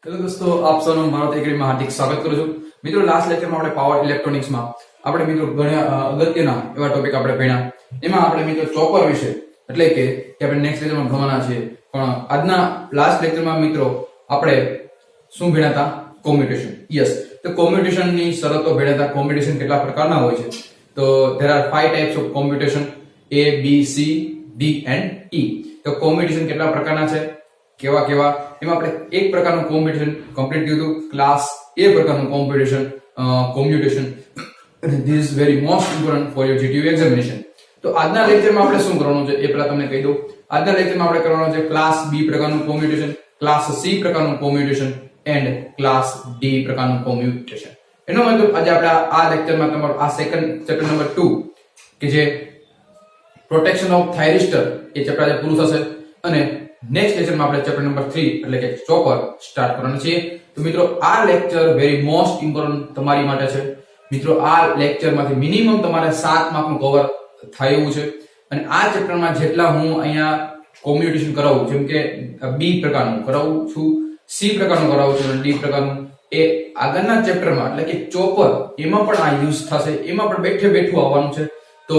Hello દોસ્તો, આપ સૌનું ભારત એકેડમીમાં હાર્દિક સ્વાગત કરું છું. મિત્રો, લાસ્ટ લેક્ચરમાં આપણે પાવર ઇલેક્ટ્રોનિક્સમાં આપણે મિત્રો ઘણા અગત્યના એવા ટોપિક આપણે ભણ્યા. એમાં આપણે મિત્રો ચોપર વિશે એટલે કે આપણે નેક્સ્ટ લેક્ચરમાં ભણવાના છીએ. પણ આજના લાસ્ટ લેક્ચરમાં મિત્રો આપણે શું ભણ્યા હતા? કોમ્યુટેશન. યસ, તો કોમ્યુટેશનની શરતો ભણ્યા હતા. કોમ્યુટેશન કેટલા પ્રકારના હોય છે? તો there are 5 types of commutation: A, B, C, D and E. તો કોમ્યુટેશન કેટલા પ્રકારના છે, કેવા કેવા? એમાં આપણે એક પ્રકારનું કોમ્યુટેશન કમ્પ્લીટ કર્યું હતું, ક્લાસ A પ્રકારનું commutation. This is very most important for your GTU examination. તો આજના લેક્ચરમાં આપણે શું કરવાનું છે એ પહેલા તમને કહી દઉં. આજના લેક્ચરમાં આપણે કરવાનું છે ક્લાસ B પ્રકારનું કોમ્યુટેશન, ક્લાસ C પ્રકારનું કોમ્યુટેશન એન્ડ ક્લાસ D પ્રકારનું કોમ્યુટેશન. એનો મતલબ આજે આપણે આ લેક્ચરમાં તમારું આ સેકન્ડ ચેપ્ટર નંબર 2 કે જે પ્રોટેક્શન ઓફ થાઇરિસ્ટર એ ચેપ્ટર આજે પૂરું થશે અને નેક્સ્ટ લેક્ચરમાં આપણે ચેપ્ટર નંબર 3 એટલે કે ચોપર સ્ટાર્ટ કરવાનું છે. તો મિત્રો, આ લેક્ચર વેરી મોસ્ટ ઇમ્પોર્ટન્ટ તમારી માટે છે. મિત્રો, આ લેક્ચરમાંથી મિનિમમ તમારે 7 માર્કનું કવર થાય એવું છે. અને આ ચેપ્ટરમાં જેટલા હું અહીંયા કોમ્યુટેશન કરાવું, જેમ કે B પ્રકારનું કરાવું છું, C પ્રકારનું કરાવું છું અને D પ્રકારનું, એ આગળના ચેપ્ટરમાં એટલે કે ચોપર એમાં પણ આ યુઝ થશે. એમાં પણ બેઠું આવવાનું છે. તો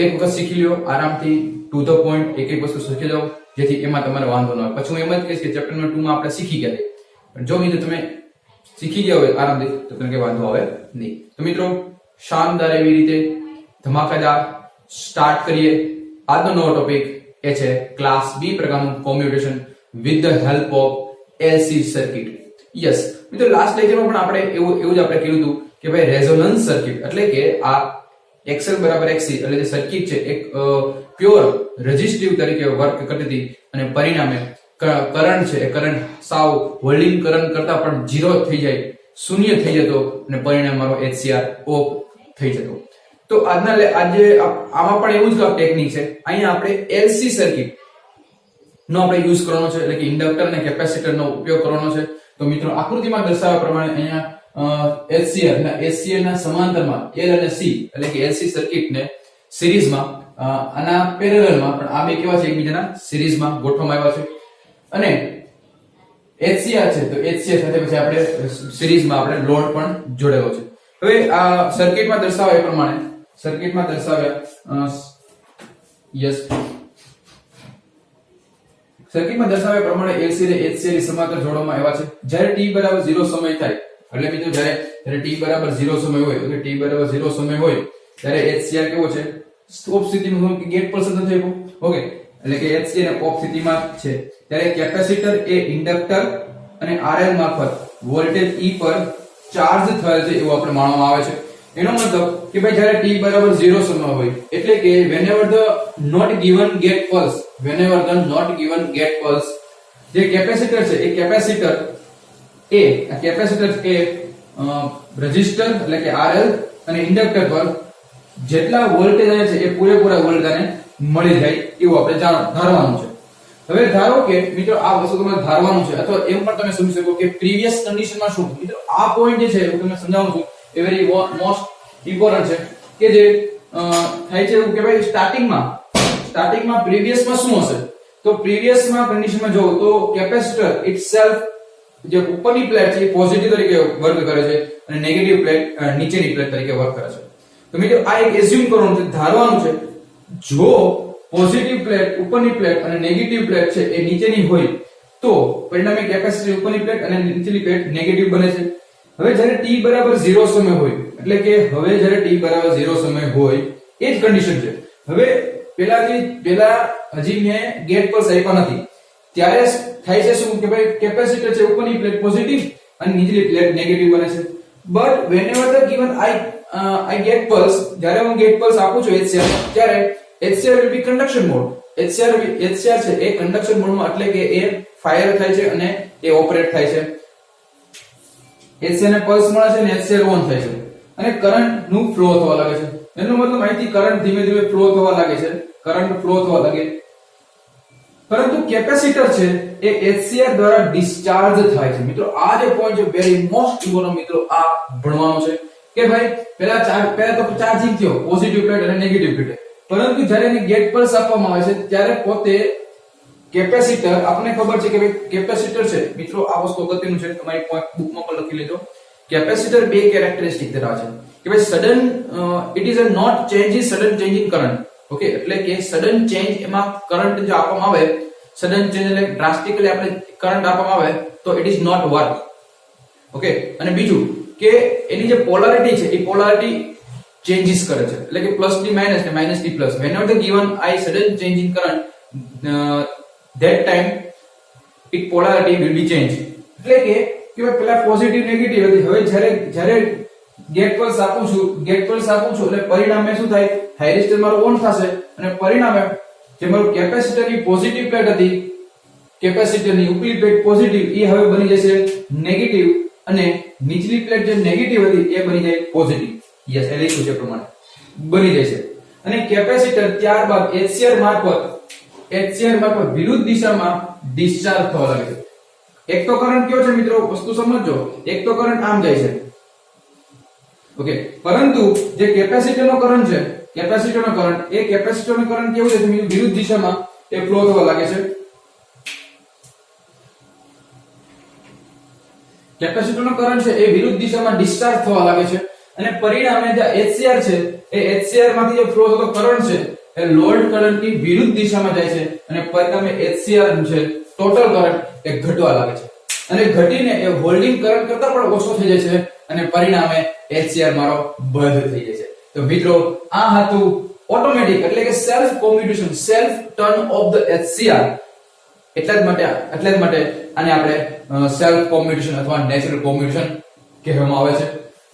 એક વખત શીખી લ્યો આરામથી, ટુ ધ પોઈન્ટ, એક એક વસ્તુ શીખી જાઓ જેથી એમાં તમારે વાંધો ન આવે. પછી હું એમ જ કહીશ કે ચેપ્ટર નંબર 2 માં આપણે શીખી ગયા છે, પણ જો મિત્રો તમે શીખી ગયા હોય આરામથી તો તમને કઈ વાંધો આવે નહીં. તો મિત્રો, શાનદાર એવી રીતે ધમાકેદાર સ્ટાર્ટ કરીએ. આજનો નવો ટોપિક એ છે ક્લાસ B પ્રકારનું commutation with the help of LC circuit. Yes મિત્રો, લાસ્ટ લેક્ચરમાં પણ આપણે એવું જ આપણે કીધું હતું કે ભાઈ રેઝોનન્સ સર્કિટ એટલે કે આ XL બરાબર XC એટલે જે સર્કિટ છે એક પ્યોર રેઝિસ્ટિવ તરીકે વર્ક કરતી હતી અને પરિણામે કરંટ છે એ કરંટ સાવ હોલ્ડિંગ કરંટ કરતા પણ 0 થઈ જાય, શૂન્ય થઈ જતો અને પરિણામે મારો HCR ઓફ થઈ જતો. તો આજે આમાં પણ એવું જ ટેકનિક છે. અહીંયા આપણે LC સર્કિટ નો આપણે યુઝ કરવાનો છે એટલે કે ઇન્ડક્ટર અને કેપેસિટર નો ઉપયોગ કરવાનો છે. તો મિત્રો, આકૃતિમાં દર્શાવ્યા પ્રમાણે અહીંયા HCR ના HCR ના સમાંતરમાં L અને C એટલે કે LC સર્કિટ ને સિરીઝમાં આના પેરેલલમાં પણ આ બે કેવા છે, એકબીજાના સિરીઝમાં ગોઠવવામાં આવ્યા છે. અને HCR છે તો HCR સાથે પછી આપણે સિરીઝમાં આપણે લોડ પણ જોડેલો છે. હવે આ સર્કિટમાં દર્શાવ્યા પ્રમાણે સર્કિટમાં દર્શાવ્યા પ્રમાણે LC અને HCR ની સમાંતર જોડવામાં આવ્યા છે. જ્યારે t બરાબર 0 સમય થાય એટલે મિત્રો જ્યારે t બરાબર 0 સમય હોય, ઓકે, t બરાબર 0 સમય હોય ત્યારે HCR કેવો છે? સ્ટોપ સ્થિતિમાં કે ગેટ પર સતત થયો, ઓકે, એટલે કે HCR ઓફ સ્થિતિમાં છે. ત્યારે કેપેસિટર એ ઇન્ડક્ટર અને RL મારફત વોલ્ટેજ E પર ચાર્જ થયેલ છે એવું આપણે માનવામાં આવે છે. એનો મતલબ કે ભાઈ જ્યારે t બરાબર 0 સમય હોય એટલે કે whenever the not given get pulse જે કેપેસિટર છે એ કેપેસિટર એ રેઝિસ્ટર એટલે કે RL અને ઇન્ડક્ટર પર જેટલા વોલ્ટેજ આવે છે એ પૂરેપૂરા વોલ્ટેજ આને મળી જાય એવું આપણે ધારવાનું છે. હવે ધારો કે મિત્રો આ વસ્તુ તમારે ધારવાનું છે અથવા એમ પણ તમે સમજી શકો કે પ્રીવિયસ કન્ડિશનમાં શું. મિત્રો, આ પોઈન્ટ જે છે હું તમને સમજાવું છું, એ વેરી મોસ્ટ ઇમ્પોર્ટન્ટ છે કે જે થાય છે એવું કે ભાઈ સ્ટાર્ટિંગમાં પ્રીવિયસમાં શું હશે. તો પ્રીવિયસમાં કન્ડિશનમાં જો તો કેપેસિટર ઇટસેલ્ફ જે ઉપરની પ્લેટ છે એ પોઝિટિવ તરીકે વર્ક કરે છે અને નેગેટિવ પ્લેટ નીચેની પ્લેટ તરીકે વર્ક કરે છે. તો મિત્રો, આ એક એઝ્યુમ કરવાનું છે, ધારવાનું છે, જો પોઝિટિવ પ્લેટ ઉપરની પ્લેટ અને નેગેટિવ પ્લેટ છે એ નીચેની હોય તો પરિણામે કેપેસિટર ઉપરની પ્લેટ અને નીચેની પ્લેટ નેગેટિવ બને છે. હવે જ્યારે t બરાબર 0 સમય હોય એટલે કે હવે જ્યારે t બરાબર 0 સમય હોય એ જ કન્ડિશન છે. હવે પહેલા હજી મેં ગેટ પર આપ્યા નથી ત્યારે થાય છે શું કે ભાઈ કેપેસિટર છે ઉપરની પ્લેટ પોઝિટિવ અને નીચેની પ્લેટ નેગેટિવ બને છે. But whenever the given I get pulse, જ્યારે હું ગેટ પલ્સ આપું છું HCR ત્યારે HCR will be conduction mode. HCR છે એ conduction mode માં એટલે કે એ ફાયર થાય છે અને એ ઓપરેટ થાય છે. HCR ને પલ્સ મળે છે અને HCR ઓન થાય છે અને કરંટ નું ફ્લો થવા લાગે છે. એનો મતલબ અહીંથી કરંટ ધીમે ધીમે ફ્લો થવા લાગે છે, પરંતુ કેપેસિટર છે એ HCR દ્વારા ડિસ્ચાર્જ થાય છે. મિત્રો, આ જે પોઈન્ટ છે વેરી મોસ્ટ ઇમ્પોર્ટન્ટ મિત્રો, આ ભણવાનું છે કે ભાઈ પહેલા તો ચાર્જિંગ થયો પોઝિટિવ પ્લેટ અને નેગેટિવ પ્લેટ, પરંતુ જ્યારે એને ગેટ પલ્સ આપવામાં આવે છે ત્યારે પોતે કેપેસિટર આપણને ખબર છે કે ભાઈ કેપેસિટર છે મિત્રો, આ વસ્તુ અગત્યનું છે, તમારી બુકમાં પણ લખી લેજો. કેપેસિટર બે કેરેક્ટરિસ્ટિક ધરાવે છે કે ભાઈ sudden it is a not change in sudden change in current. Okay, એટલે કે સડન ચેન્જ એમાં કરંટ જો આપવામાં આવે, સડન ચેન્જ એટલે ડ્રાસ્ટિકલી આપણે કરંટ આપવામાં આવે તો it is not work. Okay, અને બીજું કે એની જે પોલારિટી છે એ પોલારિટી ચેન્જીસ કરે છે, એટલે કે પ્લસ થી માઇનસ ને માઇનસ થી plus. whenever the given I sudden change in current, that time its polarity will be changed. એટલે કે પેલા પોઝિટિવ નેગેટિવ હતી, હવે જ્યારે ગેટ પલ્સ આપું છું એટલે પરિણામે શું થાય, થાઇરિસ્ટર મારો ઓન થશે અને પરિણામે જે મારું કેપેસિટરની પોઝિટિવ પ્લેટ હતી, કેપેસિટરની ઉપલી પ્લેટ પોઝિટિવ, એ હવે બની જશે નેગેટિવ અને નીચલી પ્લેટ જે નેગેટિવ હતી એ બની જાય પોઝિટિવ. યસ, એ લખ્યું છે પ્રમાણે બની જશે. અને કેપેસિટર ત્યારબાદ HCR મારફત વિરુદ્ધ દિશામાં ડિસ્ચાર્જ થવા લાગે છે. એક તો કરંટ કયો છે મિત્રો, વસ્તુ સમજો, એક તો કરંટ આમ જાય છે. ઓકે, પરંતુ જે કેપેસિટરનો કરંટ છે, કેપેસિટરનો કરંટ કેવું છે, વિરુદ્ધ દિશામાં એ ફ્લો થવા લાગે છે. કેપેસિટરનો કરંટ છે એ વિરુદ્ધ દિશામાં ડિસ્ચાર્જ થવા લાગે છે અને પરિણામે જે HCR છે એ HCR માંથી જે ફ્લો થતો કરંટ છે એ લોડ કરંટની વિરુદ્ધ દિશામાં જાય છે અને પરિણામે HCR છે ટોટલ કરંટ એ ઘટવા લાગે છે અને ઘટીને એ હોલ્ડિંગ કરંટ કરતા પણ ઓછો થઈ જાય છે અને પરિણામે HCR મારો બંધ થઈ જાય છે. તો મિત્રો આ હતું ઓટોમેટિક એટલે કે self commutation, self turn off the HCR. એટલા જ માટે આને આપણે સેલ્ફ કોમ્યુટેશન અથવા નેચરલ કોમ્યુટેશન કહેવામાં આવે છે.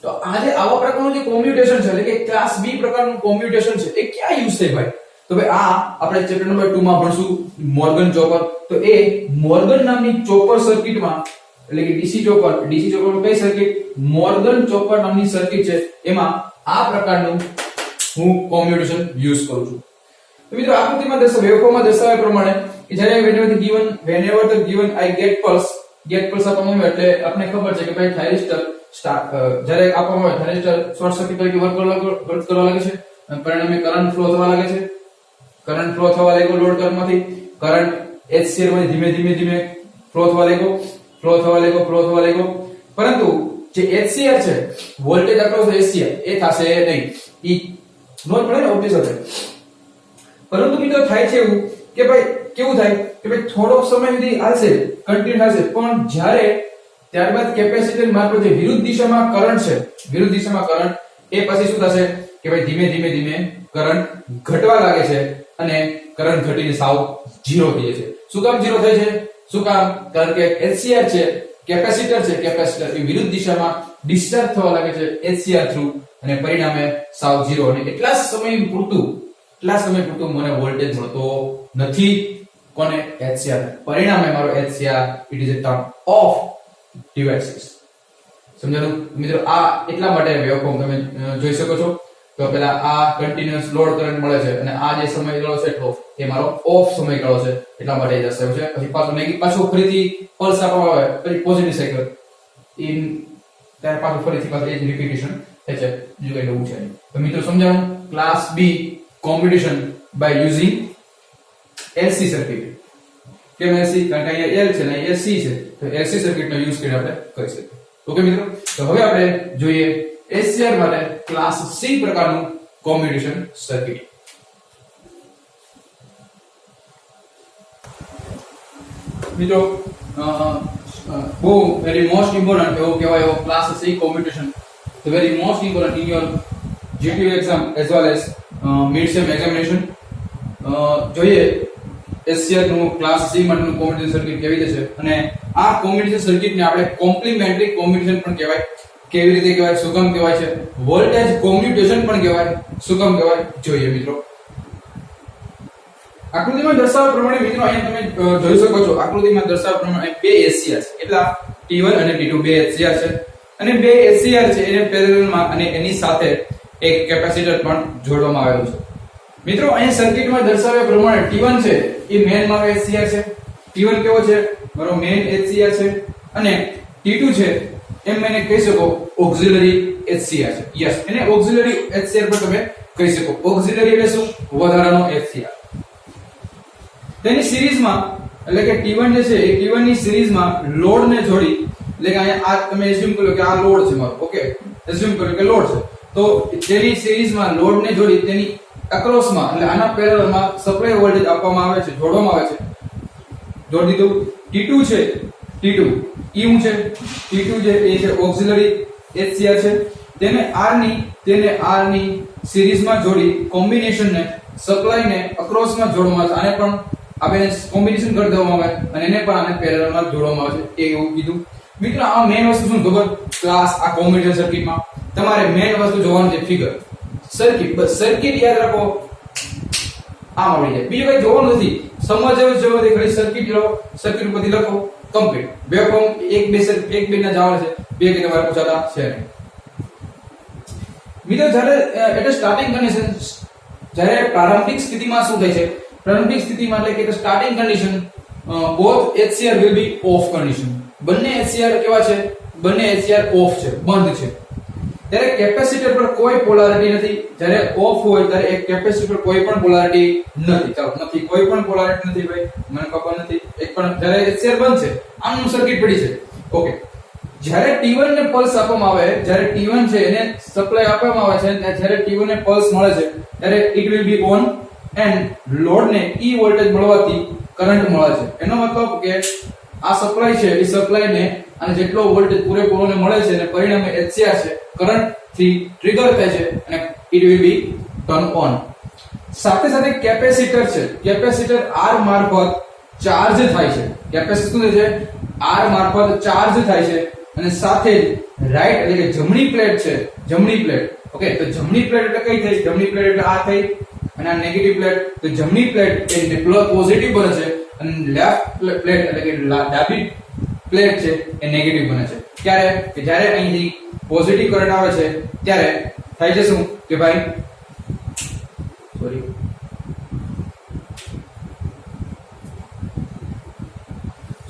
તો આજે આવા પ્રકારનું જે કોમ્યુટેશન છે એટલે કે ક્લાસ બી પ્રકારનું કોમ્યુટેશન છે એ ક્યાં યુઝ થાય ભાઈ? તો ભાઈ આ આપણે ચેપ્ટર નંબર 2 માં ભણશું મોર્ગન ચોપર. તો એ મોર્ગન નામની ચોપર સર્કિટમાં એટલે કે ડીસી ચોપર કઈ સર્કિટ? મોર્ગન ચોપર નામની સર્કિટ છે, એમાં આ પ્રકારનું હું કોમ્યુટેશન યુઝ કરું છું. તો મિત્રો આકૃતિમાં વેવફોર્મમાં દર્શાવ્યા પ્રમાણે કે જ્યારે whenever the given I get pulse આપવામાં આવે એટલે આપણે ખબર છે કે ભાઈ થાઇરિસ્ટર જ્યારે આપવામાં આવે થાઇરિસ્ટર શોર્ટ સર્કિટ તરીકે વર્ક કરવા લાગે છે અને પરિણામે કરંટ ફ્લો થવા લાગે છે. કરંટ ફ્લો થવા લાગ્યો લોડ કરંટમાંથી, કરંટ HCR માંથી ધીમે ધીમે ફ્લો થવા લાગ્યો. પરંતુ જે HCR છે, વોલ્ટેજ અક્રોસ HCR એ થશે નહીં, ઈ નોટ પડે ને ઓબ્વિયસ છે. પરંતુ મિત્રો થાય છે એવું કે ભાઈ કેવું થાય કે ભાઈ થોડો સમય સુધી હાલશે, કન્ટિન્યુ થશે, પણ જ્યારે ત્યારબાદ કેપેસિટર મારફત જે વિરુદ્ધ દિશામાં કરંટ એ પછી શું થશે કે ભાઈ ધીમે કરંટ ઘટવા લાગે છે અને કરંટ ઘટીને સાવ 0 થઈ જશે. શું કામ 0 થાય છે? કારણ કે HCR છે, કેપેસિટર એ વિરુદ્ધ દિશામાં ડિસ્ચાર્જ થવા લાગે છે HCR થ્રુ અને પરિણામે સાવ 0 અને એટલા સમય પૂરતું મને વોલ્ટેજ મળતો નથી. કોને? HCR. પરિણામે મારો HCR it is a turn off devices. સમજાયું મિત્રો? આ એટલા માટે વેવફોર્મ તમે જોઈ શકો છો. તો પેલા આ કન્ટિન્યુઅસ લોડ કરંટ મળે છે અને આ જે સમયગાળો છે એ મારો ઓફ સમયગાળો છે, એટલા માટે દર્શાવ્યું છે. પછી પાછું ફરીથી પલ્સ આપવામાં આવે, પછી પોઝિટિવ સાયકલ ત્યારે ફરીથી એ જ રિપીટેશન થાય છે, બીજું કઈ નવું છે નહીં. તો મિત્રો સમજાણું class B commutation by using LC circuit. કેમ LC? કારણ કે અહીંયા L છે ને અહીંયા C છે, તો LC સર્કિટનો યુઝ કરીને આપણે કરી શકીએ. ઓકે મિત્રો, તો હવે આપણે જોઈએ HCR માટે ક્લાસ C પ્રકારનું કોમ્યુટેશન સર્કિટ. મિત્રો બહુ વેરી મોસ્ટ ઇમ્પોર્ટન્ટ એવો કહેવાય એવો class C commutation, the very most important in your GTU exam as well as mid sem examination. જોઈએ HCR નું ક્લાસ C માટેનું કોમ્યુટેશન સર્કિટ કેવી રીતે છે અને આ કોમ્યુટેશન સર્કિટને આપણે કોમ્પ્લિમેન્ટરી કોમ્યુટેશન પણ કહેવાય. કેવી રીતે કહેવાય? શું કામ કહેવાય છે? વોલ્ટેજ કોમ્યુટેશન પણ કહેવાય. શું કામ કહેવાય? જોઈએ મિત્રો. આકૃતિમાં દર્શાવ્યા પ્રમાણે મિત્રો અહીંયા તમે જોઈ શકો છો, આકૃતિમાં દર્શાવ્યા પ્રમાણે બે HCR છે, એટલા T1 અને T2 બે HCR છે અને બે HCR છે એને પેરેલલમાં અને એની સાથે એક કેપેસિટર પણ જોડવામાં આવેલું છે. મિત્રો અહીંયા સર્કિટમાં દર્શાવ્યા પ્રમાણે T1 છે એ મેઇન મારો HCR છે. T1 કેવો છે? મારો મેઇન HCR છે અને T2 છે એમ મને કહી શકો ઓક્સિલરી HCR છે. યસ, એને ઓક્સિલરી HCR પણ તમે કહી શકો. ઓક્સિલરી એટલે શું? વધારાનો HCR. તેની સિરીઝમાં એટલે કે T1 જે છે એ T1 ની સિરીઝમાં લોડ ને જોડી, એટલે કે અહીંયા આ તમે એઝ્યુમ કરો કે આ લોડ છે મારો, ઓકે, એઝ્યુમ કરો કે લોડ છે, તો તેની સિરીઝમાં લોડ ને જોડી તેની અક્રોસમાં એટલે આના પેરેલલમાં સપ્લાય વોલ્ટેજ આપવામાં આવે છે, જોડવામાં આવે છે. જોડી દીધું. T2 છે, T2 ઈ શું છે? T2 જે એ છે ઓક્સિલરી HCR છે, તેને R ની સિરીઝમાં જોડી કોમ્બિનેશન ને સપ્લાય ને અક્રોસમાં જોડવામાં આવે છે. આને પણ આપણે કોમ્બિનેશન કરી દેવામાં આવે અને એને પણ આને પેરેલલમાં જોડવામાં આવે છે, એવું કીધું. મિત્રો આ મેઈન વસ્તુ શું ખબર? ક્લાસ આ કોમ્યુટેટર સર્કિટમાં તમારે મેઈન વસ્તુ જોવાનું છે ફિગર, સર્કિટ. બસ સર્કિટ યાદ રાખો, આ મળી જાય, બીજું કઈ જોવાનું નથી. સમજવું જોઈએ ખાલી સર્કિટ લો, સર્કિટ પરથી લખો, કમ્પ્લીટ. વેવફોર્મ એક બે ના જવાના છે, બે કે તમારે પૂછાતા છે નહીં. મિત્રો જ્યારે એટલે સ્ટાર્ટિંગ કન્ડિશન, જ્યારે પ્રારંભિક સ્થિતિમાં શું થાય છે? પ્રારંભિક સ્થિતિમાં એટલે કે starting condition both HCR will be off condition. બંને HCR કેવા છે? બંને HCR ઓફ છે, બંધ છે. ત્યારે કેપેસિટર પર કોઈ પોલારિટી નથી. જ્યારે ઓફ હોય ત્યારે એક કેપેસિટર પર કોઈ પણ પોલારિટી નથી. ચાલો નથી, કોઈ પણ પોલારિટી નથી ભાઈ, મને ખબર નથી એક પણ. જ્યારે HCR બંધ છે, આનું સર્કિટ પડી છે, ઓકે. જ્યારે T1 ને પલ્સ આપવામાં આવે, જ્યારે T1 છે એને સપ્લાય આપવામાં આવે છે, જ્યારે T1 ને પલ્સ મળે છે ત્યારે it will be on and load ને E વોલ્ટેજ મળવાથી કરંટ મળે છે. એનો મતલબ કે આ સપ્લાય છે, એ સપ્લાય ને અને જેટલો વોલ્ટેજ પૂરેપૂરો ને મળે છે અને પરિણામે HCR છે કરંટ થી ટ્રિગર થાય છે અને it will be turn on. સાથે સાથે કેપેસિટર છે, કેપેસિટર R મારફત ચાર્જ થાય છે. કેપેસિટર શું છે? R મારફત ચાર્જ થાય છે અને સાથે જ રાઈટ એટલે કે જમણી પ્લેટ છે, જમણી પ્લેટ, ઓકે. તો જમણી પ્લેટ એટલે કઈ થઈ? જમણી પ્લેટ એટલે આ થઈ અને આ નેગેટિવ પ્લેટ. તો જમણી પ્લેટ એ પોઝિટિવ બને છે અને લેફ્ટ પ્લેટ એટલે કે ડાબી પ્લેટ છે એ નેગેટિવ બને છે. ક્યારે? કે જ્યારે અહીંથી પોઝિટિવ કરંટ આવે છે ત્યારે થાય છે શું કે ભાઈ, સોરી,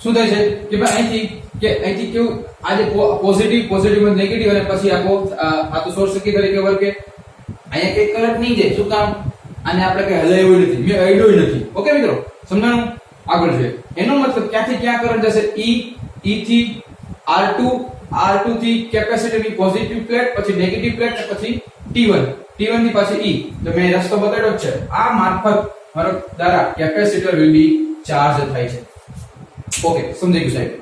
શું થાય છે કે ભાઈ અહીંથી કેવું આ જે પોઝિટિવ અને નેગેટિવ અને પછી આ તો શોર્ટ સર્કિટ તરીકે વર્કે. અહીંયા કઈ કરંટ નહીં જાય. શું કામ? આને આપણે કઈ હલાવ્યું નથી, મેં અડ્યું નથી, ઓકે મિત્રો, સમજાણું? આગળ છે એનો મતલબ ક્યાંથી ક્યાં કરંટ જશે? E થી R2 થી કેપેસિટરની પોઝિટિવ પ્લેટ, પછી નેગેટિવ પ્લેટ, પછી T1 થી પાછી E. તો મેં રસ્તો બતાવ્યો જ છે. આ મારફત મારો દ્વારા કેપેસિટર વિલ બી ચાર્જ થાય છે, ઓકે. સમજી ગયું સાહેબ?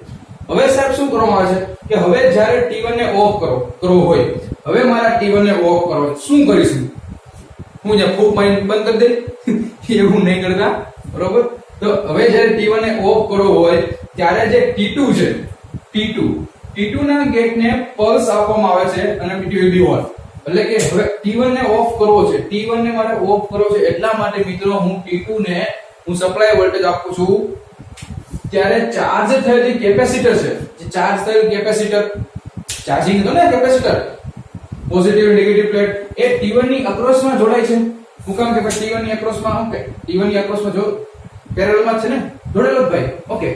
હવે સાહેબ શું કરવામાં આવે છે કે હવે જ્યારે T1 ને ઓફ કરવો હોય, હવે મારા T1 ને ઓફ કરવો, શું કરીશું? હું જે ફૂક માઇન્ડ બંધ કરી દે એવું નહીં કરતા, બરોબર? તો હવે જ્યારે T1 ને ઓફ કરવો હોય ત્યારે જે T2 છે, T2 ના ગેટને પલ્સ આપવામાં આવે છે અને it will be on. એટલે કે હવે T1 ને ઓફ કરવો છે, T1 ને મારે ઓફ કરવો છે, એટલા માટે મિત્રો હું T2 ને હું સપ્લાય વોલ્ટેજ આપું છું. ત્યારે ચાર્જ થયેલી કેપેસિટર છે, જે ચાર્જ થયેલ કેપેસિટર ચાર્જિંગ હતો ને કેપેસિટર, પોઝિટિવ નેગેટિવ પ્લેટ, એ T1 ની અક્રોસમાં જોડાય છે. હું કામ કે ભાઈ T1 ની અક્રોસમાં, ઓકે, T1 ની અક્રોસમાં જો પેરેલલમાં છે ને જોડેલો જ ભાઈ, ઓકે.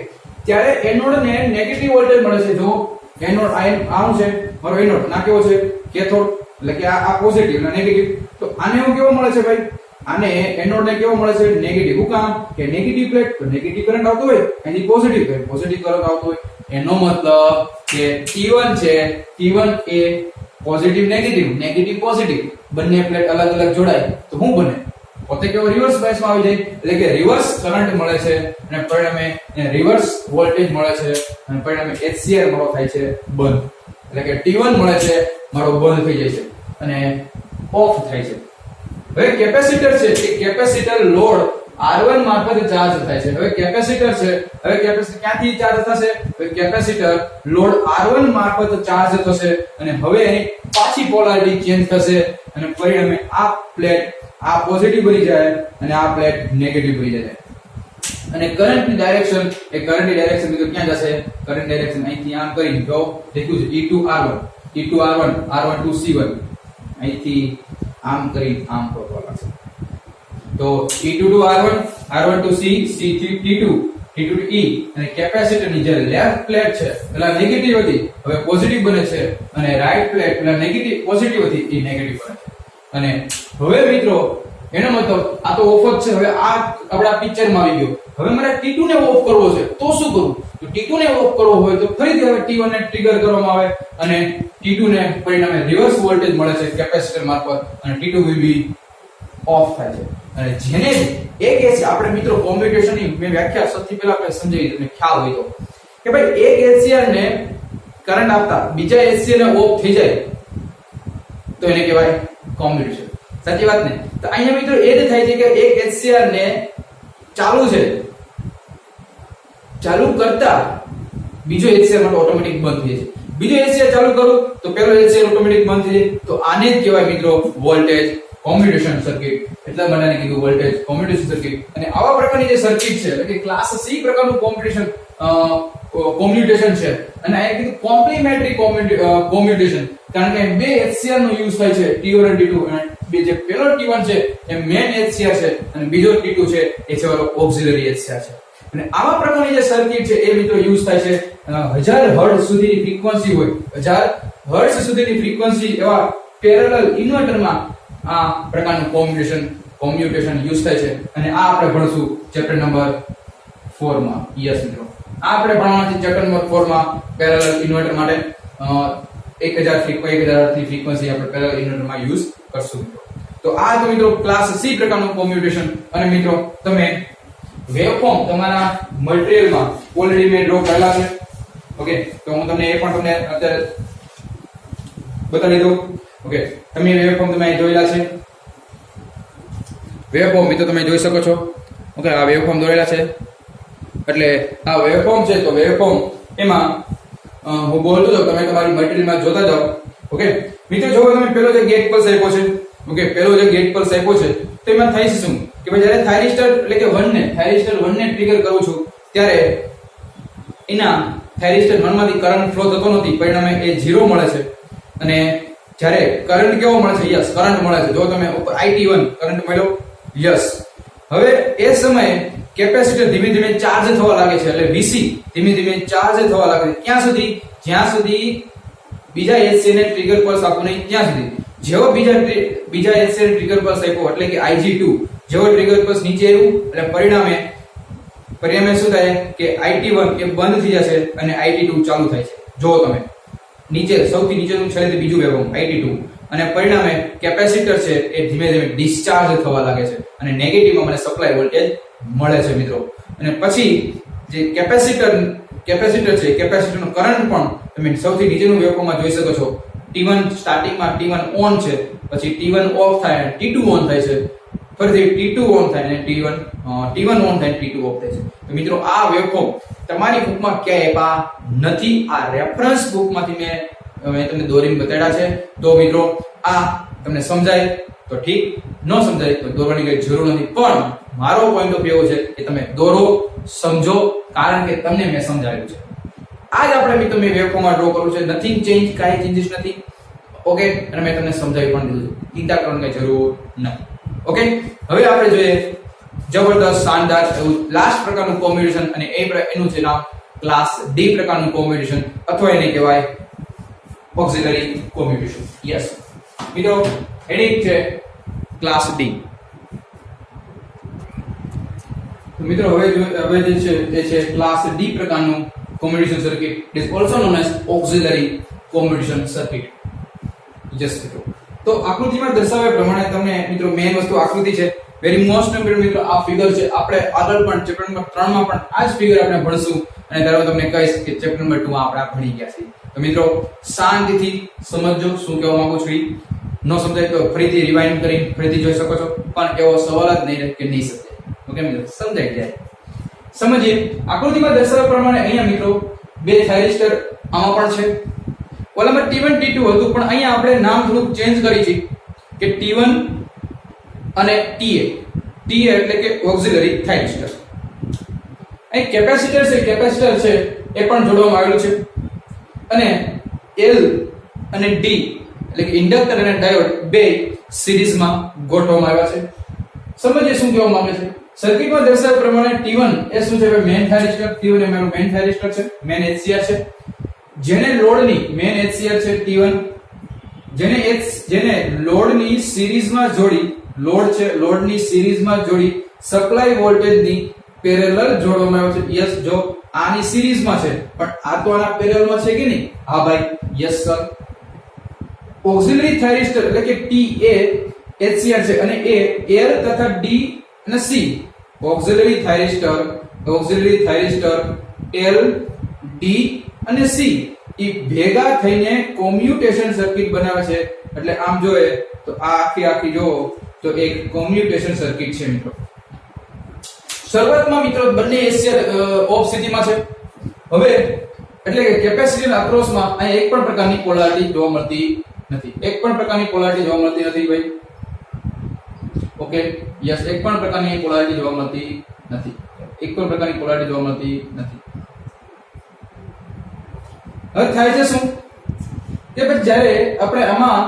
ત્યારે એનોડ ને નેગેટિવ વોલ્ટેજ મળે છે. જો એનોડ આનું છે મારો એનોડ, ના કેવો છે? કેથોડ, એટલે કે આ પોઝિટિવ અને નેગેટિવ. તો આને હું કેવો મળે છે ભાઈ? આને એનોડ ને કેવો મળે છે? નેગેટિવ. હું કામ કે નેગેટિવ પ્લેટ તો નેગેટિવ કરંટ આવતો હોય, એની પોઝિટિવ પ્લેટ પોઝિટિવ કરંટ આવતો હોય. એનો મતલબ કે T1 છે, T1 એ પોઝિટિવ નેગેટિવ પોઝિટિવ બંને પ્લેટ અલગ અલગ જોડાય તો શું બને? પોતે કેવો રિવર્સ બાયસમાં આવી જાય, એટલે કે રિવર્સ કરંટ મળે છે અને પરિણામે રિવર્સ વોલ્ટેજ મળે છે અને પરિણામે HCR મારો થાય છે બંધ. એટલે કે T1 મળે છે મારો બંધ થઈ જાય છે અને ઓફ થાય છે. હવે કેપેસિટર છે, એ કેપેસિટર લોડ R1 મારફતે ચાર્જ થાય છે. હવે કેપેસિટર છે, હવે કેપેસિટર ક્યાંથી ચાર્જ થશે? હવે કેપેસિટર લોડ R1 મારફતે ચાર્જ થશે અને હવે એની પાછી પોલારિટી ચેન્જ થશે અને પરિણામે આ પ્લેટ આ પોઝિટિવ બની જાય અને આ પ્લેટ નેગેટિવ બની જાય. અને કરંટની ડાયરેક્શન, એ કરંટની ડાયરેક્શન મિત્રો ક્યાં જશે? કરંટ ડાયરેક્શન અહીંથી આમ કરીને જો લખ્યું છે E2R1 R1 to C1, અહીંથી આમ કરી આમ કરવા લાગશે. તો E2 to R1 R1 to C થી T2 to E. અને કેપેસિટરની જે લેફ્ટ પ્લેટ છે પેલા નેગેટિવ હતી, હવે પોઝિટિવ બને છે અને રાઈટ પ્લેટ પેલા નેગેટિવ પોઝિટિવ હતી, એ નેગેટિવ બને છે. અને હવે મિત્રો એનો મતલબ આ તો ઓફ જ છે. હવે આ આપણા પિક્ચરમાં આવી ગયો. હવે મારે T2 ને ઓફ કરવો છે તો શું કરું? તો T2 ને ઓફ કરવો હોય તો ફરીથી હવે T1 ને ટ્રિગર કરવામાં આવે અને T2 ને પરિણામે રિવર્સ વોલ્ટેજ મળે છે કેપેસિટર મારફત અને T2 will be ઓફ થાય છે. અને જેને એક એસી આપણે મિત્રો કોમ્યુટેશનની મેં વ્યાખ્યા સૌથી પહેલા આપણે સમજાવી તમને ખ્યાલ હોય તો કે ભાઈ એક એચસીઆર ને કરંટ આપતા બીજા એચસીઆર ને ઓફ થઈ જાય તો એને કહેવાય કોમ્યુટેશન. સાચી વાત ને? તો અહીંયા મિત્રો એ જ થાય છે કે એક એચસીઆર ને ચાલુ છે, ચાલુ કરતા બીજો એચસીઆર માટે ઓટોમેટિક બંધ થઈ જાય. બીજો એચસીઆર ચાલુ કરું તો પેલો એચસીઆર ઓટોમેટિક બંધ થઈ જાય. તો આને જ કહેવાય મિત્રો વોલ્ટેજ કોમ્યુટેશન સર્કિટ. એટલા માટે કીધું વોલ્ટેજ કોમ્યુટેશન સર્કિટ. અને આવા પ્રકારની જે સર્કિટ છે એટલે કે ક્લાસ સી પ્રકારનું કોમ્યુટેશન છે અને આ કીધું કોમ્પ્લિમેન્ટરી કોમ્યુટેશન, કારણ કે બે એચસીઆર નો યુઝ થાય છે T1 અને T2 અને બે જે પેલો T1 છે એ મેઇન એચસીઆર છે અને બીજો T2 છે એ છે ઓક્સિલરી એચસીઆર છે. અને આવા પ્રકારની જે સર્કિટ છે એ મિત્રો યુઝ થાય છે 1000 હર્ટ્ઝ સુધીની ફ્રીક્વન્સી હોય, 1000 હર્ટ્ઝ સુધીની ફ્રીક્વન્સી એવા પેરેલલ ઇન્વર્ટરમાં આ પ્રકારનું કોમ્યુટેશન યુઝ થાય છે. અને આ આપણે ભણશું ચેપ્ટર નંબર 4 માં. યસ મિત્રો, આ આપણે ભણવાના છે ચેપ્ટર નંબર 4 માં પેરેલલ ઇન્વર્ટર માટે 1000 ની ફ્રીક્વન્સી આપણે પેરેલલ ઇન્વર્ટરમાં યુઝ કરશું. તો આ તો મિત્રો ક્લાસ સી પ્રકારનું કોમ્યુટેશન. અને મિત્રો તમે વેવફોર્મ તમારા મટીરીયલમાં ઓલરેડી મેં ડ્રો કરેલા છે. ઓકે, તો હું તમને એ પણ તમને અત્યારે બતાવી દઉં. ઓકે, તમે વેવફોર્મ તમે જોયેલા છે. વેવફોર્મ મિત્રો તમે જોઈ શકો છો. ઓકે, આ વેવફોર્મ દોરેલા છે. એટલે આ વેવફોર્મ છે તો વેવફોર્મ એમાં હું બોલતો જાઉં, તમે તમારી મટીરીયલમાં જોતા જાઓ. ઓકે મિત્રો, જો તમે પેલો જે ગેટ પલ્સ આપ્યો છે, ઓકે પેલો જે ગેટ પલ્સ આપ્યો છે તો એમાં થાય શું કે ભાઈ જ્યારે થાઇરિસ્ટર એટલે કે 1 ને ટ્રિગર કરું છું ત્યારે એના થાઇરિસ્ટર 1 માંથી કરંટ ફ્લો થતો નથી, પરિણામે એ 0 મળે છે. અને જ્યારે કરંટ કેવો મળે છે? યસ, કરંટ મળે છે. જો તમે ઉપર IT1 કરંટ મળ્યો, યસ. હવે એ સમયે કેપેસિટર ધીમે ધીમે ચાર્જ થવા લાગે છે, એટલે VC ધીમે ધીમે ચાર્જ થવા લાગે છે. ક્યાં સુધી? જ્યાં સુધી બીજા એચસી ને ટ્રિગર પલ્સ આપવું નહીં ત્યાં સુધી. જેવો બીજા એચસી ને ટ્રિગર પલ્સ આપ્યો એટલે કે IG2 જેવો ટ્રિગર પલ્સ નીચે આવ્યું એટલે પરિણામે શું થાય કે IT1 એ બંધ થઈ જશે અને IT2 ચાલુ થાય છે. જો તમે નીચે સૌથી નીચેનું છેલ્લે બીજું વેવફોર્મ IT2 અને પરિણામે કેપેસિટર છે એ ધીમે ધીમે ડિસ્ચાર્જ થવા લાગે છે અને નેગેટિવમાં મને સપ્લાય વોલ્ટેજ મળે છે મિત્રો. અને પછી જે કેપેસિટર છે, કેપેસિટરનો કરંટ પણ તમે સૌથી નીચેનું વેવફોર્મમાં જોઈ શકો છો. T1 સ્ટાર્ટિંગમાં T1 ઓન છે, પછી T1 ઓફ થાય અને T2 ઓન થાય છે, ફરીથી T2 ઓન થાય અને T1 ઓન થાય T2 ઓફ થાય છે. તો મિત્રો આ વેવફોર્મ તમારી બુકમાં ક્યાંય આપ્યા નથી. આ રેફરન્સ બુકમાંથી મેં તમને દોરીને બતાડ્યા છે. તો મિત્રો આ તમને સમજાય તો ઠીક, ન સમજાય તો દોરવાની કઈ જરૂર નથી. પણ મારો પોઈન્ટ ઓફ વ્યૂ છે કે તમે દોરો, સમજો, કારણ કે તમને મેં સમજાવ્યું છે. આજ આપણે મિત્રો મેં વેવફોર્મમાં ડ્રો કર્યું છે. નથિંગ ચેન્જ, કાંઈ ચેન્જીસ નથી. ઓકે, અને મેં તમને સમજાવી પણ દીધું છે. ચિંતા કરવાની કઈ જરૂર નથી. ઓકે, હવે આપણે જોઈએ જબરદસ્ત શાનદાર એવું લાસ્ટ પ્રકારનું કોમ્યુટેશન અને એનું છે નામ ક્લાસ ડી પ્રકારનું કોમ્યુટેશન અથવા એને કહેવાય ઓક્સિલરી કોમ્યુટેશન. યસ મિત્રો, હેડિંગ છે ક્લાસ ડી. તો મિત્રો હવે જે છે એ છે ક્લાસ ડી પ્રકારનું commutation circuit. It is also known as auxiliary commutation circuit. Yes મિત્રો, તો આકૃતિમાં દર્શાવ્યા પ્રમાણે તમને મિત્રો મેઇન વસ્તુ આકૃતિ છે. વેરી મોસ્ટ ઇમ્પોર્ટન્ટ મિત્રો આ ફિગર છે. આપણે આગળ પણ ચેપ્ટર નંબર 3 માં પણ આ જ ફિગર આપણે ભણશું અને ત્યારે હું તમને કહીશ કે ચેપ્ટર નંબર 2 માં આપણે ભણી ગયા છીએ. તો મિત્રો શાંતિથી સમજજો શું કહેવા માંગુ છું. ન સમજાય તો ફરીથી રિવાઇન્ડ કરી ફરીથી જોઈ શકો છો, પણ એવો સવાલ જ નહીં રહે કે નહીં સમજાય. ઓકે મિત્રો, સમજાઈ જાય. સમજીએ આકૃતિમાં દર્શાવ્યા પ્રમાણે અહીંયા મિત્રો બે થાઇરિસ્ટર આમાં પણ છે. ઓલામાં T1 T2 હતું, પણ અહીંયા આપણે નામ થોડુંક ચેન્જ કરી છે કે T1 અને TA એટલે કે ઓક્સિલરી થાઇરિસ્ટર. અહીં કેપેસિટર છે એ પણ જોડવામાં આવેલું છે અને L અને D એટલે કે ઇન્ડક્ટર અને ડાયોડ બે સિરીઝમાં ગોઠવવામાં આવ્યા છે. સમજીએ શું કહેવા માંગે છે. સર્કિટમાં દર્શાવ્યા પ્રમાણે T1 એ શું છે? મેઇન થાઇરિસ્ટર. T1 એ મારું મેઇન થાઇરિસ્ટર છે, મેઇન HCR છે. જેને લોડની મેઇન HCR છે T1, જેને લોડની સિરીઝમાં જોડી લોડ છે, લોડની સિરીઝમાં જોડી સપ્લાય વોલ્ટેજની પેરેલલ જોડવામાં આવે છે. યસ, જો આની સિરીઝમાં છે પણ આ તો આના પેરેલલમાં છે કે નહીં? હા ભાઈ, યસ સર. ઓક્સિલરી થાઇરિસ્ટર એટલે કે TA HCR છે અને એ એર તથા D અને C ઓક્સિલરી થાઇરિસ્ટર L D અને C ઈ ભેગા થઈને કોમ્યુટેશન સર્કિટ બનાવે છે. એટલે આમ જોઈએ તો આ આખી જો તો એક કોમ્યુટેશન સર્કિટ છે મિત્રો. શરૂઆતમાં મિત્રો બંને HCR ઓફ સ્થિતિમાં છે. હવે એટલે કે કેપેસિટર અક્રોસમાં અહીં એક પણ પ્રકારની પોલારિટી જોવા મળતી નથી. ભાઈ. ઓકે, યસ, એક પણ પ્રકારની પોલારિટી જોવા મળતી નથી. હવે થાય છે શું કે પછી જ્યારે આપણે આમાં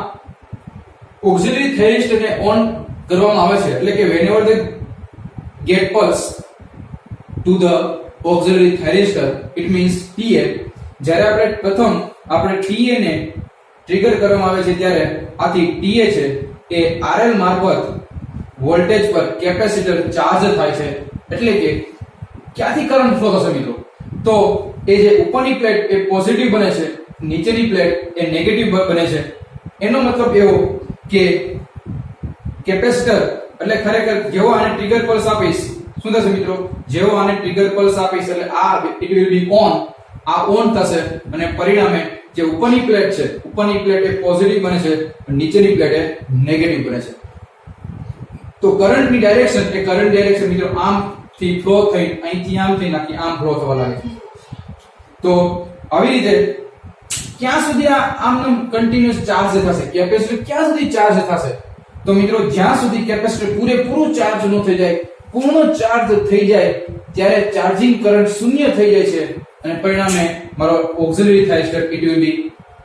ઓક્સિલરી થાઇરિસ્ટરને ઓન કરવામાં આવે છે એટલે કે whenever the get pulse to the auxiliary thyristor it means TA. જ્યારે આપણે પ્રથમ TA ને ટ્રિગર કરવામાં આવે છે ત્યારે આથી TA છે એ RL મારફત વોલ્ટેજ પર કેપેસિટર ચાર્જ થાય છે. એટલે કે ક્યાંથી કરંટ ફ્લો થશે મિત્રો? તો એ જે ઉપરની પ્લેટ એ પોઝિટિવ બને છે, નીચેની પ્લેટ એ નેગેટિવ બને છે. એનો મતલબ એવો કે કેપેસિટર એટલે ખરેખર જેવો આને ટ્રિગર પલ્સ આપીશ શું થશે મિત્રો? જેવો આને ટ્રિગર પલ્સ આપીશ એટલે આ ઇટ વિલ બી ઓન, આ ઓન થશે અને પરિણામે જે ઉપરની પ્લેટ છે એ પોઝિટિવ બને છે અને નીચેની પ્લેટ એ નેગેટિવ બને છે. તો કરંટની ડાયરેક્શન મિત્રો આમ થી ફ્લો થઈ અહીંથી આમ થઈ નાખી આમ ફ્લો થવા લાગે છે. તો આવી રીતે ક્યાં સુધી આ આમનો કન્ટિન્યુઅસ ચાર્જ થશે? કેપેસિટર ક્યાં સુધી ચાર્જ થશે? તો મિત્રો જ્યાં સુધી કેપેસિટર પૂરેપૂરું ચાર્જ ન થઈ જાય, પૂર્ણ ચાર્જ થઈ જાય ત્યારે ચાર્જિંગ કરંટ શૂન્ય થઈ જાય છે અને પરિણામે મારો auxiliary thyristor it will be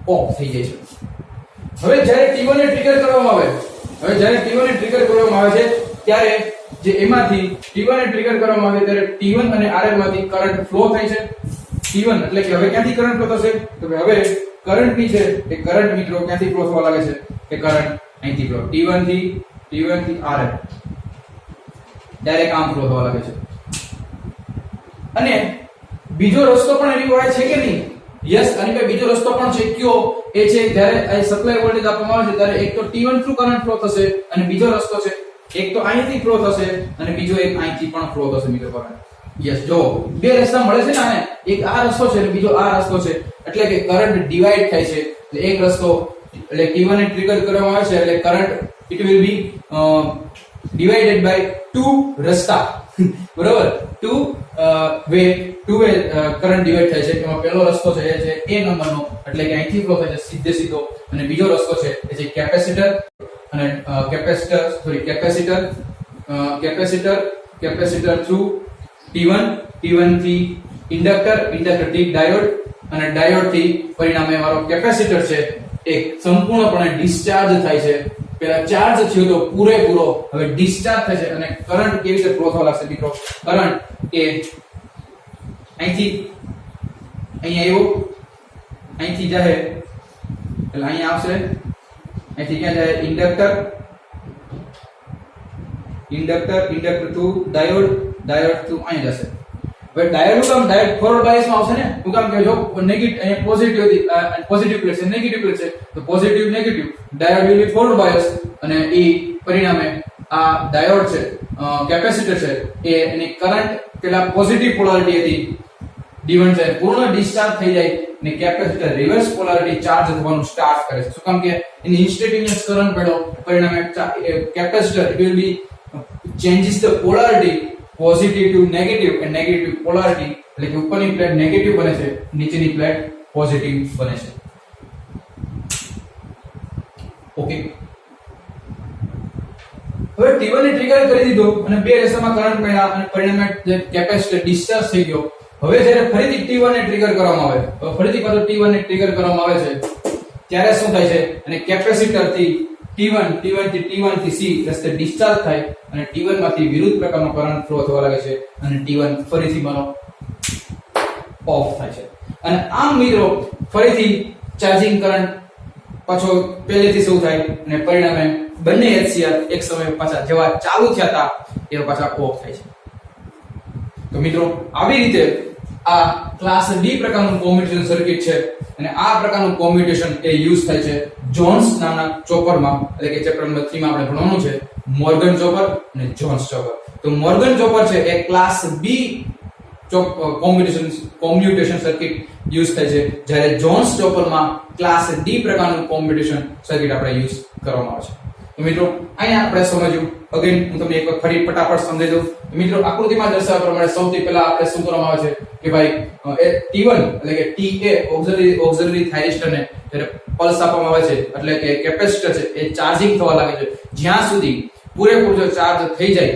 off થઈ જાય છે. હવે જ્યારે T1 ને ટ્રિગર કરવામાં આવે છે ત્યારે જે એમાંથી T1 ને ટ્રિગર કરવામાં આવે ત્યારે T1 અને RL માંથી કરંટ ફ્લો થાય છે. T1 એટલે કે હવે ક્યાંથી કરંટ ફ્લો થશે? તો હવે કરંટની છે એ કરંટ મિત્રો ક્યાંથી ફ્લો થવા લાગે છે? એ કરંટ અહીંથી ફ્લો T1 થી RL ડાયરેક્ટ આમ ફ્લો થવા લાગે છે. અને બીજો રસ્તો પણ એની હોય છે કે નહીં? યસ, અને કે બીજો રસ્તો પણ છે. કયો? એ છે જ્યારે આ સપ્લાય વોલ્ટેજ આપવામાં આવે છે ત્યારે એક તો T1 થ્રુ કરંટ ફ્લો થશે અને બીજો રસ્તો છે એક તો અહીંથી ફ્લો થશે અને બીજો એક અહીંથી પણ ફ્લો થશે મિત્રો કરંટ. યસ, જો બે રસ્તા મળે છે ને આને, એક આ રસ્તો છે અને બીજો આ રસ્તો છે એટલે કે કરંટ ડિવાઈડ થાય છે. એટલે એક રસ્તો એટલે T1 ને ટ્રિગર કરવામાં આવે છે એટલે current it will B divided by two રસ્તા બરોબર, two way કરંટ ડિવાઈડ થાય છે. એમાં પહેલો રસ્તો છે એ છે A નંબરનો એટલે કે અહીંથી ફ્લો થાય છે સીધો અને બીજો રસ્તો છે એ છે કેપેસિટર અને કેપેસિટર થ્રુ T1 થી ઇન્ડક્ટર થી ડાયોડ અને ડાયોડ થી પરિણામે મારો કેપેસિટર છે એ સંપૂર્ણપણે ડિસ્ચાર્જ થાય છે. પેલા ચાર્જ થયો તો પૂરેપૂરો હવે ડિસ્ચાર્જ થાય છે અને કરંટ કેવી રીતે ફ્લો થવા લાગશે મિત્રો? કરંટ એ અહીંથી અહીંયા આવ્યો, અહીંથી જાય એટલે અહીંયા આવશે, અહીંથી ક્યાં જાય? ઇન્ડક્ટર ટુ ડાયોડ ટુ અહીં જશે. હવે ડાયોડ નું કામ ડાયોડ ફોરવર્ડ બાયસ માં આવશે ને? હું કામ કે જો નેગેટિવ અહીંયા પોઝિટિવ પ્લેટ છે, નેગેટિવ પ્લેટ છે તો positive diode will be forward bias અને એ પરિણામે આ ડાયોડ છે કેપેસિટર છે એ એની કરંટ પેલા પોઝિટિવ પોલારિટી હતી D1 છે પૂર્ણ ડિસ્ચાર્જ થઈ જાય અને કેપેસિટર રિવર્સ પોલારિટી ચાર્જ થવાનું સ્ટાર્ટ કરે છે. શું કામ કે એની ઇન્સ્ટેન્ટેનિયસ કરંટ પડ્યો પરિણામે capacitor it will B changes the polarity positive to negative and negative polarity એટલે કે ઉપરની પ્લેટ નેગેટિવ બને છે, નીચેની પ્લેટ પોઝિટિવ બને છે. ઓકે, હવે T1 ને ટ્રિગર કરી દીધો અને બે રસ્તામાં કરંટ પડ્યા અને પરિણામે જે કેપેસિટર ડિસ્ચાર્જ થઈ ગયો. હવે જ્યારે ફરીથી T1 ને ટ્રિગર કરવામાં આવે તો ફરીથી પાછો T1 ને ટ્રિગર કરવામાં આવે છે ત્યારે શું થાય છે? અને કેપેસિટર થી T1 થી C રસ્તે ડિસ્ચાર્જ થાય અને T1 માંથી વિરુદ્ધ પ્રકારનો કરંટ ફ્લો થવા લાગે છે અને T1 ફરીથી માનો ઓફ થાય છે. અને આમ મિત્રો ફરીથી ચાર્જિંગ કરંટ પાછો પહેલેથી શરૂ થાય અને પરિણામે બંને HCR એક સમયે પાછા જેવા ચાલુ થયા હતા એવા પાછા ઓફ થાય છે. તો મિત્રો આવી રીતે આ ક્લાસ ડી પ્રકારનું કોમ્યુટેશન સર્કિટ છે અને આ પ્રકારનું કોમ્યુટેશન એ યુઝ થાય છે જોન્સ નામના ચોપરમાં, એટલે કે ચેપ્ટર નંબર 3 માં આપણે ભણવાનું છે મોર્ગન ચોપર અને જોન્સ ચોપર. તો મોર્ગન ચોપર છે એ class B commutation circuit use થાય છે, જ્યારે જોન્સ ચોપરમાં ક્લાસ ડી પ્રકારનું કોમ્યુટેશન સર્કિટ આપણે યુઝ કરવામાં આવે છે. તો મિત્રો અહીંયા આપણે સમજ્યું. અગેન હું તમને એક ફરી ફટાફટ સમજાવી દઉં. મિત્રો આકૃતિમાં દર્શાવ્યા પ્રમાણે સૌથી પહેલા આપણે શું કરવામાં આવે છે કે ભાઈ T1 એટલે કે TA ઓક્સિલરી થાઇરિસ્ટરને જ્યારે પલ્સ આપવામાં આવે છે એટલે કે કેપેસિટર છે એ ચાર્જિંગ થવા લાગે છે. જ્યાં સુધી પૂરેપૂરો જો ચાર્જ થઈ જાય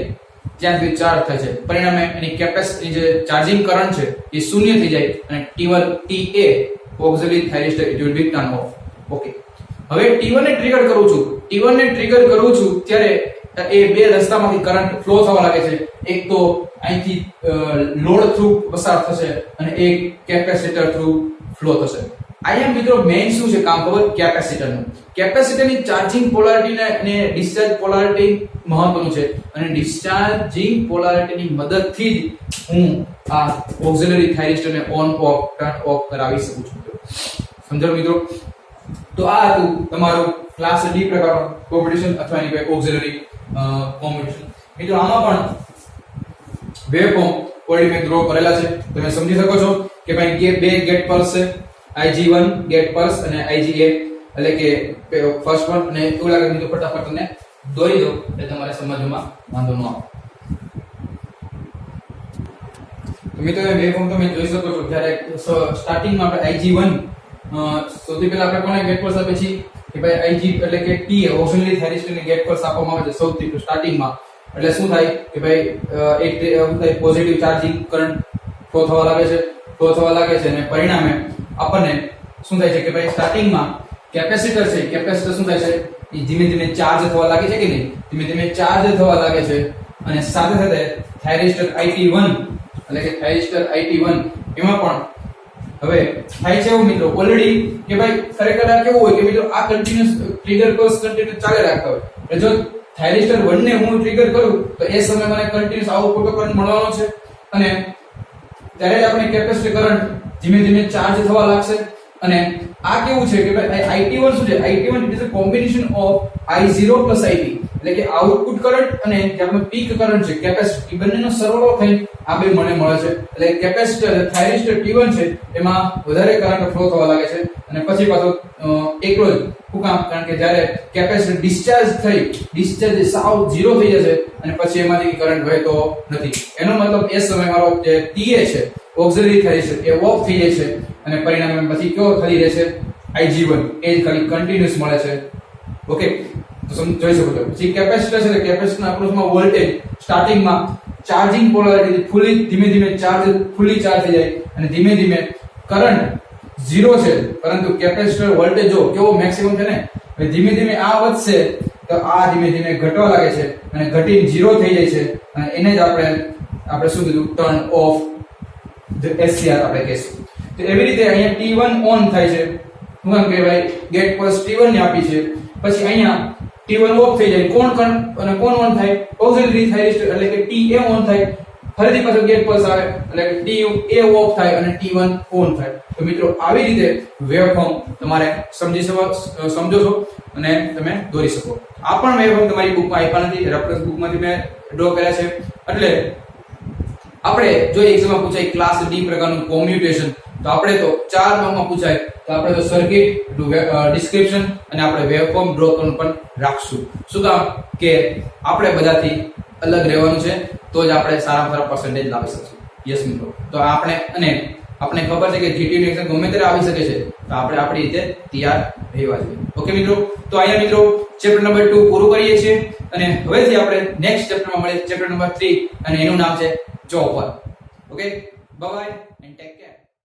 ત્યાં સુધી ચાર્જ થાય છે, પરિણામે એની કેપેસિટી જે ચાર્જિંગ કરંટ છે એ શૂન્ય થઈ જાય અને T1 TA auxiliary thyristor it will be turn off. Okay, હવે T1 ને ટ્રિગર કરું છું ત્યારે એ બે રસ્તામાંથી કરંટ ફ્લો થવા લાગે છે. એક તો અહીંથી લોડ થ્રુ પસાર થશે અને એક કેપેસિટર થ્રુ ફ્લો થશે. અહીંયા મિત્રો મેઇન શું છે કામ ખબર? કેપેસિટરનું. કેપેસિટરની ચાર્જિંગ પોલારિટી અને ડિસ્ચાર્જ પોલારિટી મહત્વનું છે અને ડિસ્ચાર્જિંગ પોલારિટીની મદદથી જ હું આ ઓક્સિલરી થાઇરિસ્ટરને ઓન ઓફ ટર્ન ઓફ કરાવી શકું છું. સમજો મિત્રો? તો આ હતું તમારું ક્લાસ ડી પ્રકારનું કોમ્યુટેશન અથવા એની કોઈ ઓક્સિલરી કોમ્યુટેશન. મિત્રો આમાં પણ વેવફોર્મ ઓલરેડી મેં ડ્રો કરેલા છે, તમે સમજી શકો છો કે ભાઈ બે ગેટ પલ્સ છે, IG1 ગેટ પલ્સ અને IGA એટલે કે ફર્સ્ટ વન, અને એવું લાગે મિત્રો ફટાફટ તમને દોરી દો એટલે તમારે સમજવામાં વાંધો ન આવે. તો મિત્રો વેવફોર્મ તમે જોઈ શકો છો. જ્યારે સ્ટાર્ટિંગમાં આપણે IG1 સૌથી પહેલા આપણે કોને ગેટ પલ્સ આપે છે કે ભાઈ IG એટલે કે T ઓક્સિલરી થાઇરિસ્ટરને ગેટ પલ્સ આપવામાં આવે છે સૌથી સ્ટાર્ટિંગમાં. એટલે શું થાય કે ભાઈ એક પોઝિટિવ ચાર્જિંગ કરંટ ફ્લો થવા લાગે છે અને પરિણામે આપણને શું થાય છે કે ભાઈ સ્ટાર્ટિંગમાં કેપેસિટર શું થાય છે એ ધીમે ધીમે ચાર્જ થવા લાગે છે કે નહીં? ધીમે ચાર્જ થવા લાગે છે અને સાથે સાથે થાઇરિસ્ટર IT1 એટલે કે થાઇરિસ્ટર IT1 એમાં પણ હવે થાય છે એવું મિત્રો ઓલરેડી કે ભાઈ ખરેખર આ કેવું હોય કે મિત્રો આ કન્ટિન્યુઅસ ટ્રિગર પલ્સ કન્ટિન્યુઅસ ચાલે રાખતા હોય. એટલે જો થાઇરિસ્ટર 1 ને હું ટ્રિગર કરું તો એ સમયે મને કન્ટિન્યુઅસ આઉટપુટ કરંટ મળવાનો છે અને ત્યારે જ આપણે કેપેસિટર કરંટ ધીમે ચાર્જ થવા લાગશે. અને આ કેવું છે કે ભાઈ IT1 શું છે? IT1 it is a combination of I0 plus IT, એટલે કે આઉટપુટ કરંટ અને જે આપણો પીક કરંટ છે કેપેસિટર, એ બંનેનો સરવાળો થઈ આ બે મને મળે છે. એટલે કેપેસિટર થાઇરિસ્ટર T1 છે એમાં વધારે કરંટ ફ્લો થવા લાગે છે અને પછી પાછો એકલો જ ફૂંકામ, કારણ કે જ્યારે કેપેસિટર ડિસ્ચાર્જ સાવ 0 થઈ જશે અને પછી એમાંથી કરંટ વહેતો નથી. એનો મતલબ એ સમય મારો જે TA છે ઓક્સિલરી થાઇરિસ્ટર એ ઓફ થઈ જાય છે અને પરિણામે પછી કેવો ખાલી રહેશે? IG1 એ જ ખાલી કન્ટિન્યુઅસ મળે છે. ઓકે, તો જોઈ શકો છો. પછી કેપેસિટર છે, કેપેસિટરના અક્રોસમાં વોલ્ટેજ સ્ટાર્ટિંગમાં ચાર્જિંગ પોલારિટી ધીમે ચાર્જ ફૂલી ચાર્જ થઈ જાય અને ધીમે કરંટ 0 છે, પરંતુ કેપેસિટર વોલ્ટેજ જો કેવો મેક્સિમમ છે ને, ધીમે આ વધશે તો આ ધીમે ઘટવા લાગે છે અને ઘટીને 0 થઈ જાય છે અને એને જ આપણે શું કીધું? ટર્ન ઓફ SCR આપણે કહીશું. તો એવી રીતે અહીંયા T1 ઓન થાય છે. શું કામ કે ભાઈ ગેટ પલ્સ T1 ને આપી છે, પછી અહીંયા T1 ઓફ થઈ જાય. કોણ ઓન થાય? ઓક્સિલરી થાઇરિસ્ટર એટલે કે TA ઓન થાય. ફરીથી પાછો ગેટ પલ્સ આવે એટલે કે TA ઓફ થાય અને T1 ઓન થાય. તો મિત્રો આવી રીતે વેવફોર્મ તમારે સમજો છો અને તમે દોરી શકો. આ પણ વેવફોર્મ તમારી બુકમાં આપ્યા નથી, રેફરન્સ બુકમાંથી મેં ડ્રો કર્યા છે. એટલે આપણે જો એક્ઝામમાં પૂછાય ક્લાસ ડી પ્રકારનું કોમ્યુટેશન, તો આપણે તો 4 માર્કમાં પૂછાય તો આપણે તો સર્કિટ, ડિસ્ક્રિપ્શન અને આપણે વેવફોર્મ ડ્રો કરવાનું પણ રાખશું. શું કામ કે આપણે બધાથી અલગ રહેવાનું છે, તો જ આપણે સારામાં સારા પર્સન્ટેજ લાવી શકશું. યસ મિત્રો, તો આપણે ખબર છે કે જીટી ની એક્ઝામ ગમે ત્યારે આવી શકે છે, તો આપણે આપણી રીતે તૈયાર રહેવા જોઈએ. ઓકે મિત્રો, તો અહીંયા મિત્રો ચેપ્ટર નંબર 2 પૂરું કરીએ છીએ અને હવેથી આપણે નેક્સ્ટ ચેપ્ટરમાં મળીએ, ચેપ્ટર નંબર 3, અને એનું નામ છે chopper. Okay, bye bye and take care.